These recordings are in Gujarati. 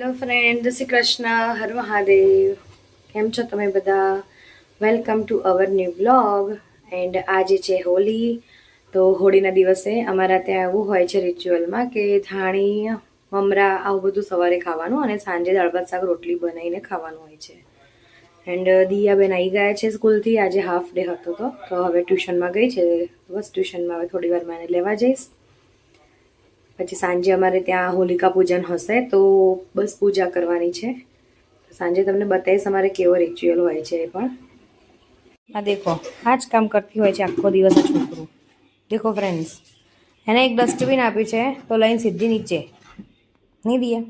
હેલો ફ્રેન્ડ, જય શ્રી કૃષ્ણ, હર મહાદેવ. કેમ છો તમે બધા? Welcome to our new blog. And આજે છે હોળી. તો હોળીના દિવસે અમારા ત્યાં એવું હોય છે રિચ્યુઅલમાં કે ધાણી મમરા આવું બધું સવારે ખાવાનું અને સાંજે દાળ ભાત શાક રોટલી બનાવીને ખાવાનું હોય છે. એન્ડ દિયાબેન આવી ગયા છે સ્કૂલથી. આજે હાફ ડે હતો તો હવે ટ્યુશનમાં ગઈ છે. બસ ટ્યુશનમાં હવે થોડી વારમાં એને લેવા જઈશ. પછી સાંજે અમારે ત્યાં હોલિકા પૂજન હશે તો બસ પૂજા કરવાની છે. સાંજે તમને બતાવીશ અમારે કેવો રિચ્યુઅલ હોય છે. એ પણ આ દેખો, આ જ કામ કરતી હોય છે આખો દિવસ આ છોકરું. દેખો ફ્રેન્ડ્સ, એને એક ડસ્ટબિન આપ્યું છે તો લઈને સીધી નીચે નહીં દઈએ,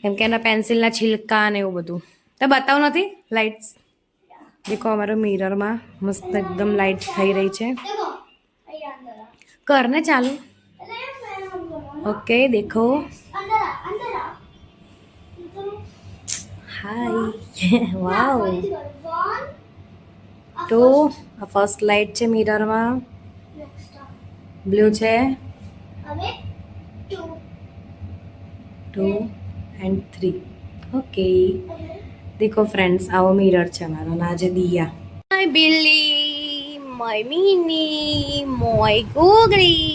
કેમ કે એના પેન્સિલના છિલકા ને એવું બધું. તો બતાવું નથી લાઇટ્સ. દેખો અમારો મિરરમાં મસ્ત એકદમ લાઇટ થઈ રહી છે. કરને ચાલુ. ओके देखो, हाय वाओ. तो આ ફર્સ્ટ લાઇટ છે મિરરમાં, બ્લુ છે 2 and 3. ઓકે દેખો ફ્રેન્ડ્સ, આવો મિરર છે અમારો. અને આજે દિયા, my Billi, my mini, my ગોગડી.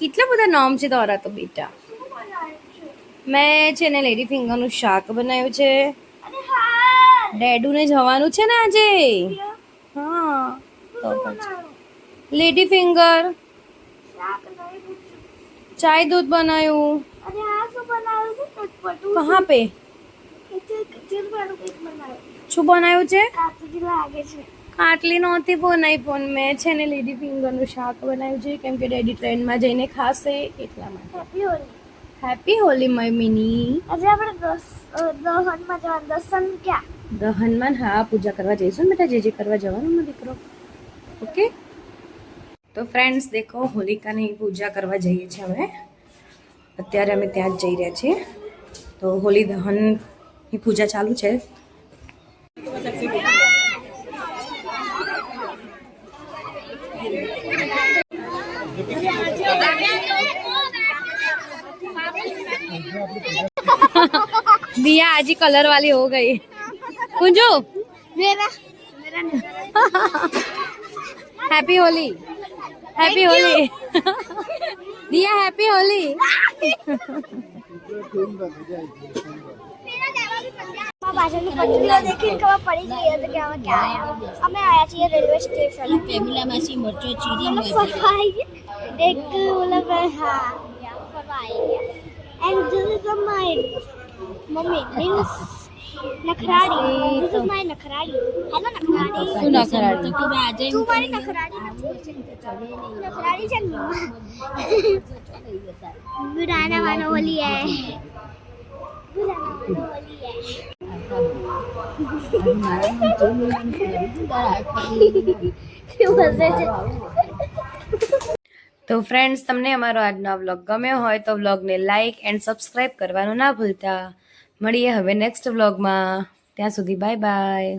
કેટલા બધા નામ છે તારા તો બેટા. મેં છે ને લેડી ફિંગરનું શાક બનાવ્યું છે. ડેડુને જવાનું છે ને આજે. હા તો પછી લેડી ફિંગર ચાય દૂધ બનાવ્યું. કहाँ पे શું બનાવ્યું છે? આટલી નહોતી બનાવી પણ મેં છે ને લેડી ફિંગરનું શાક બનાવ્યું છે કેમ કે ડેડી ટ્રેનમાં જઈને ખાશે એટલા માટે. Happy Holi my mini. આજે આપણે દહનમાં જવાનું. દર્શન ક્યાં? દહનમાં હા, પૂજા કરવા જઈશું ને બેટા. જે કરવા જવાનું ને દીકરો. ઓકે તો ફ્રેન્ડ્સ દેખો, હોલિકાની પૂજા કરવા જઈએ છીએ અમે. અત્યારે અમે ત્યાં જ જઈ રહ્યા છીએ. તો હોલી દહનની પૂજા ચાલુ છે. दिया आज ही कलर वाली हो गई. Kunju happy Holi, happy Holi. दिया हैप्पी होली. પાછળની પટ્ટીઓ દેખીને ખબર પડી ગઈ હતી કે અમે ક્યાં આવ્યા. અમે આવ્યા છીએ રેલવે સ્ટેશન. ફેમિલામાંથી મરચો ચીરી એક ઓલા હા ફરવા આવી ગયા. And this is my mummy means નખરાડી. ધીસ ઇઝ માય નખરાડી. હેલો નખરાડી. શું નખરાડી? તો કે આજે તું મારી નખરાડી નથી. નખરાડી છે ને. बुराना वाला होली है. बुराना वाला होली है. તો ફ્રેન્ડ્સ, તમને અમારો આજનો વ્લોગ ગમ્યો હોય તો વ્લોગને લાઇક એન્ડ સબસ્ક્રાઇબ કરવાનું ના ભૂલતા. મળીએ હવે નેક્સ્ટ વ્લોગમાં. ત્યાં સુધી બાય બાય.